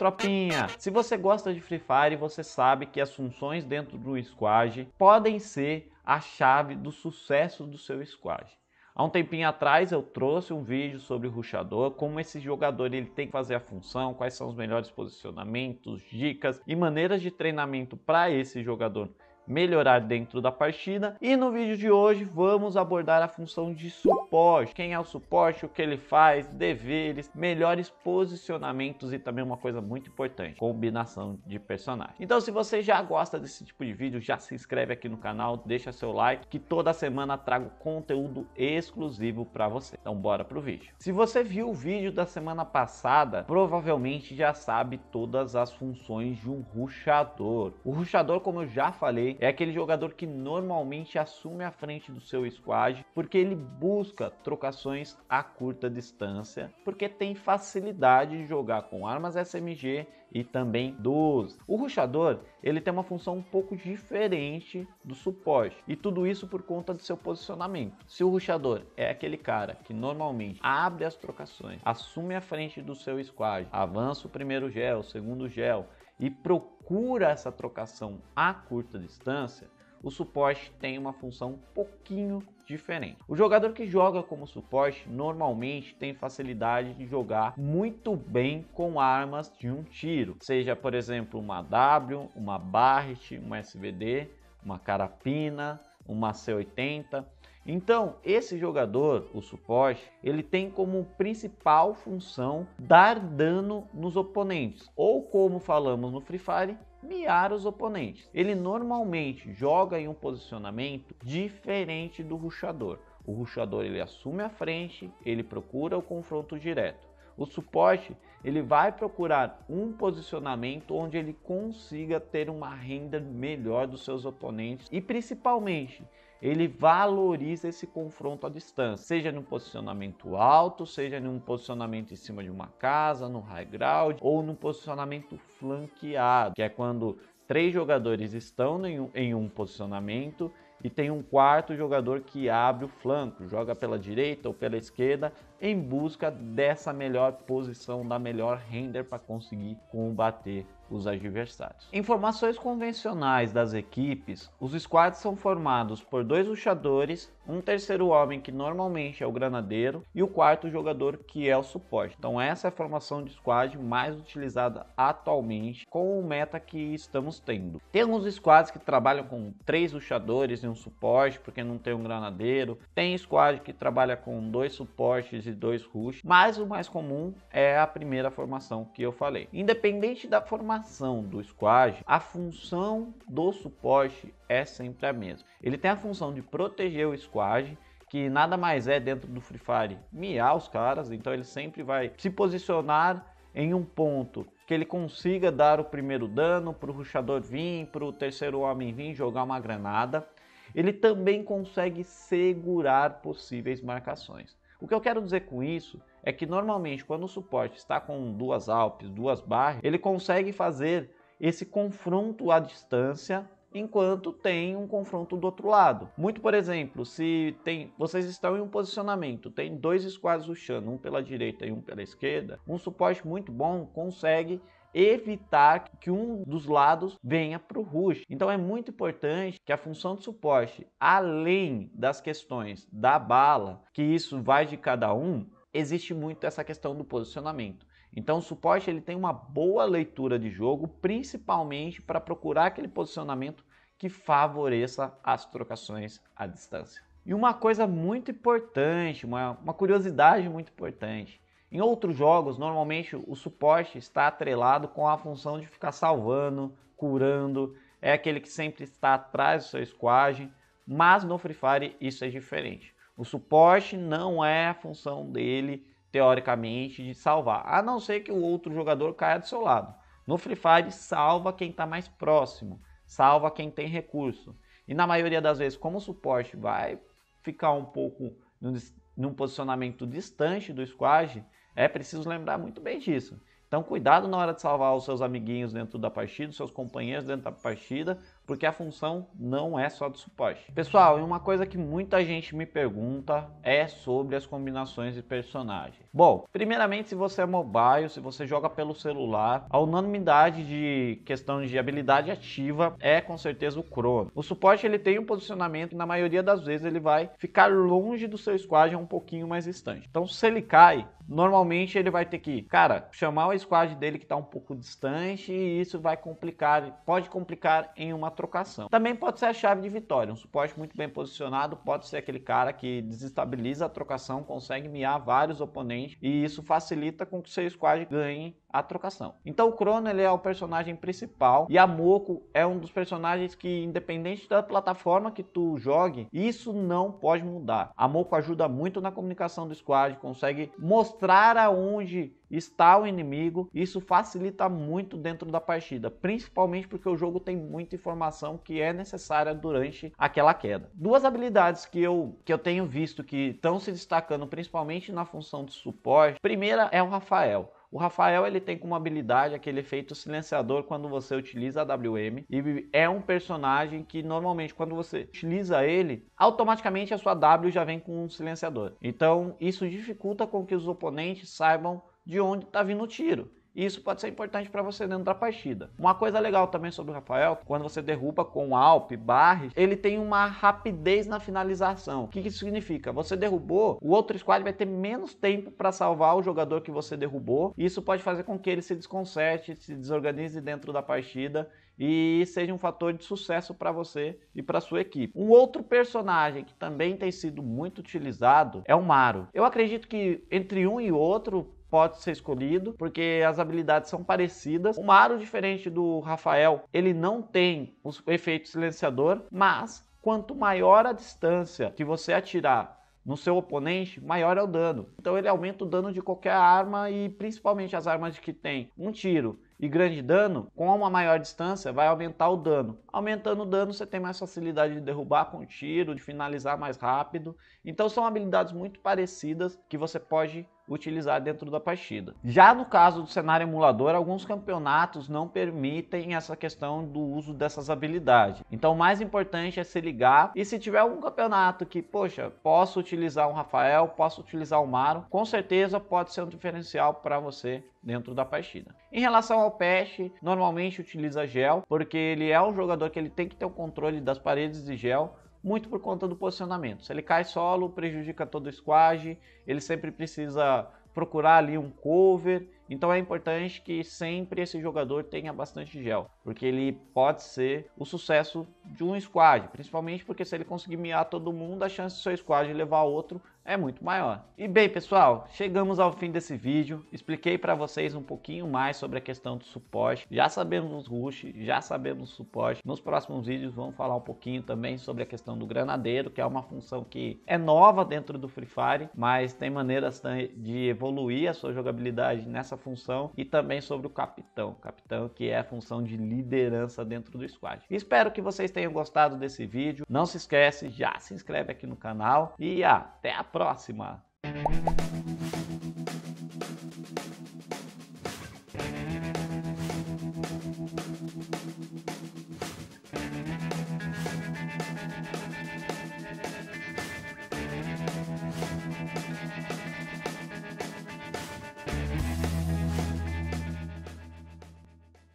tropinha! Se você gosta de Free Fire, você sabe que as funções dentro do squad podem ser a chave do sucesso do seu squad. Há um tempinho atrás eu trouxe um vídeo sobre o rushador, como esse jogador ele tem que fazer a função, quais são os melhores posicionamentos, dicas e maneiras de treinamento para esse jogador melhorar dentro da partida. E no vídeo de hoje vamos abordar a função de suporte. Quem é o suporte, o que ele faz, deveres, melhores posicionamentos e também uma coisa muito importante, combinação de personagens. Então se você já gosta desse tipo de vídeo, já se inscreve aqui no canal, deixa seu like, que toda semana trago conteúdo exclusivo para você. Então bora pro vídeo. Se você viu o vídeo da semana passada, provavelmente já sabe todas as funções de um rushador. O rushador, como eu já falei, é aquele jogador que normalmente assume a frente do seu squad porque ele busca trocações a curta distância, porque tem facilidade de jogar com armas SMG e também 12. O rushador ele tem uma função um pouco diferente do suporte, e tudo isso por conta do seu posicionamento. Se o rushador é aquele cara que normalmente abre as trocações, assume a frente do seu squad, avança o primeiro gel, o segundo gel e procura essa trocação a curta distância, o suporte tem uma função um pouquinho diferente. O jogador que joga como suporte normalmente tem facilidade de jogar muito bem com armas de um tiro, seja por exemplo uma W, uma Barret, uma SVD, uma carapina, uma C80. Então, esse jogador, o suporte, ele tem como principal função dar dano nos oponentes, ou como falamos no Free Fire, miar os oponentes. Ele normalmente joga em um posicionamento diferente do rushador. O rushador ele assume a frente, ele procura o confronto direto. O suporte ele vai procurar um posicionamento onde ele consiga ter uma render melhor dos seus oponentes e principalmente ele valoriza esse confronto à distância, seja no posicionamento alto, seja num posicionamento em cima de uma casa, no high ground ou no posicionamento flanqueado, que é quando 3 jogadores estão em um posicionamento e tem um quarto jogador que abre o flanco, joga pela direita ou pela esquerda em busca dessa melhor posição, da melhor render para conseguir combater os adversários. Em formações convencionais das equipes, os squads são formados por 2 rushadores, um terceiro homem que normalmente é o granadeiro e o quarto jogador que é o suporte. Então essa é a formação de squad mais utilizada atualmente com o meta que estamos tendo. Temos squads que trabalham com 3 rushadores e um suporte porque não tem um granadeiro. Tem squad que trabalha com 2 suportes e 2 rush, mas o mais comum é a primeira formação que eu falei. Independente da formação do squad, a função do suporte é sempre a mesma. Ele tem a função de proteger o squad, que nada mais é dentro do Free Fire miar os caras, então ele sempre vai se posicionar em um ponto que ele consiga dar o primeiro dano para o rushador vir, para o terceiro homem vir jogar uma granada. Ele também consegue segurar possíveis marcações. O que eu quero dizer com isso é que normalmente quando o suporte está com 2 Alpes, 2 Barret, ele consegue fazer esse confronto à distância enquanto tem um confronto do outro lado. Muito por exemplo, se vocês estão em um posicionamento, tem 2 squads rushando, um pela direita e um pela esquerda, um suporte muito bom consegue evitar que um dos lados venha para o rush. Então é muito importante que a função de suporte, além das questões da bala, que isso vai de cada um, existe muito essa questão do posicionamento. Então o suporte ele tem uma boa leitura de jogo, principalmente para procurar aquele posicionamento que favoreça as trocações à distância. E uma coisa muito importante, uma curiosidade muito importante, em outros jogos, normalmente o suporte está atrelado com a função de ficar salvando, curando, é aquele que sempre está atrás do seu squad, mas no Free Fire isso é diferente. O suporte não é a função dele, teoricamente, de salvar, a não ser que o outro jogador caia do seu lado. No Free Fire, salva quem está mais próximo, salva quem tem recurso. E na maioria das vezes, como o suporte vai ficar um pouco num posicionamento distante do squad, é preciso lembrar muito bem disso. Então cuidado na hora de salvar os seus amiguinhos dentro da partida, os seus companheiros dentro da partida, porque a função não é só de suporte. Pessoal, e uma coisa que muita gente me pergunta é sobre as combinações de personagem. Bom, primeiramente, se você é mobile, se você joga pelo celular, a unanimidade de questão de habilidade ativa é com certeza o Chrono. O suporte ele tem um posicionamento, na maioria das vezes ele vai ficar longe do seu squad, um pouquinho mais distante. Então se ele cai, normalmente ele vai ter que, cara, chamar o squad dele que está um pouco distante, e isso vai complicar, pode complicar em uma trocação. Também pode ser a chave de vitória, um suporte muito bem posicionado pode ser aquele cara que desestabiliza a trocação, consegue miar vários oponentes, e isso facilita com que o seu squad ganhe a trocação. Então o Chrono ele é o personagem principal, e a Moko é um dos personagens que, independente da plataforma que tu jogue, isso não pode mudar. A Moko ajuda muito na comunicação do squad, consegue mostrar aonde está o inimigo, isso facilita muito dentro da partida, principalmente porque o jogo tem muita informação que é necessária durante aquela queda. Duas habilidades que eu tenho visto que estão se destacando principalmente na função de suporte, primeira é o Rafael. O Rafael ele tem como habilidade aquele efeito silenciador quando você utiliza a WM, e é um personagem que normalmente quando você utiliza ele, automaticamente a sua W já vem com um silenciador. Então isso dificulta com que os oponentes saibam de onde está vindo o tiro. Isso pode ser importante para você dentro da partida. Uma coisa legal também sobre o Rafael, quando você derruba com Alp, Barres, ele tem uma rapidez na finalização. O que isso significa? Você derrubou, o outro squad vai ter menos tempo para salvar o jogador que você derrubou. Isso pode fazer com que ele se desconcerte, se desorganize dentro da partida e seja um fator de sucesso para você e para sua equipe. Um outro personagem que também tem sido muito utilizado é o Maru. Eu acredito que entre um e outro pode ser escolhido, porque as habilidades são parecidas. O Maru, diferente do Rafael, ele não tem o efeito silenciador, mas quanto maior a distância que você atirar no seu oponente, maior é o dano. Então ele aumenta o dano de qualquer arma, e principalmente as armas que tem um tiro e grande dano, com uma maior distância vai aumentar o dano. Aumentando o dano, você tem mais facilidade de derrubar com tiro, de finalizar mais rápido. Então são habilidades muito parecidas que você pode utilizar dentro da partida. Já no caso do cenário emulador, alguns campeonatos não permitem essa questão do uso dessas habilidades. Então o mais importante é se ligar, e se tiver algum campeonato que, poxa, posso utilizar um Rafael, posso utilizar o Maru, com certeza pode ser um diferencial para você dentro da partida. Em relação ao Pest, normalmente utiliza Gel, porque ele é um jogador que ele tem que ter o controle das paredes de Gel, muito por conta do posicionamento. Se ele cai solo, prejudica todo o squad, ele sempre precisa procurar ali um cover, então é importante que sempre esse jogador tenha bastante gel, porque ele pode ser o sucesso de um squad, principalmente porque se ele conseguir miar todo mundo, a chance do seu squad levar outro é muito maior. E bem pessoal, chegamos ao fim desse vídeo, expliquei para vocês um pouquinho mais sobre a questão do suporte, já sabemos o rush, já sabemos o suporte. Nos próximos vídeos vamos falar um pouquinho também sobre a questão do granadeiro, que é uma função que é nova dentro do Free Fire, mas tem maneiras de evoluir a sua jogabilidade nessa função, e também sobre o capitão, que é a função de liderança dentro do squad. Espero que vocês tenham gostado desse vídeo, não se esquece, já se inscreve aqui no canal, e até a próxima!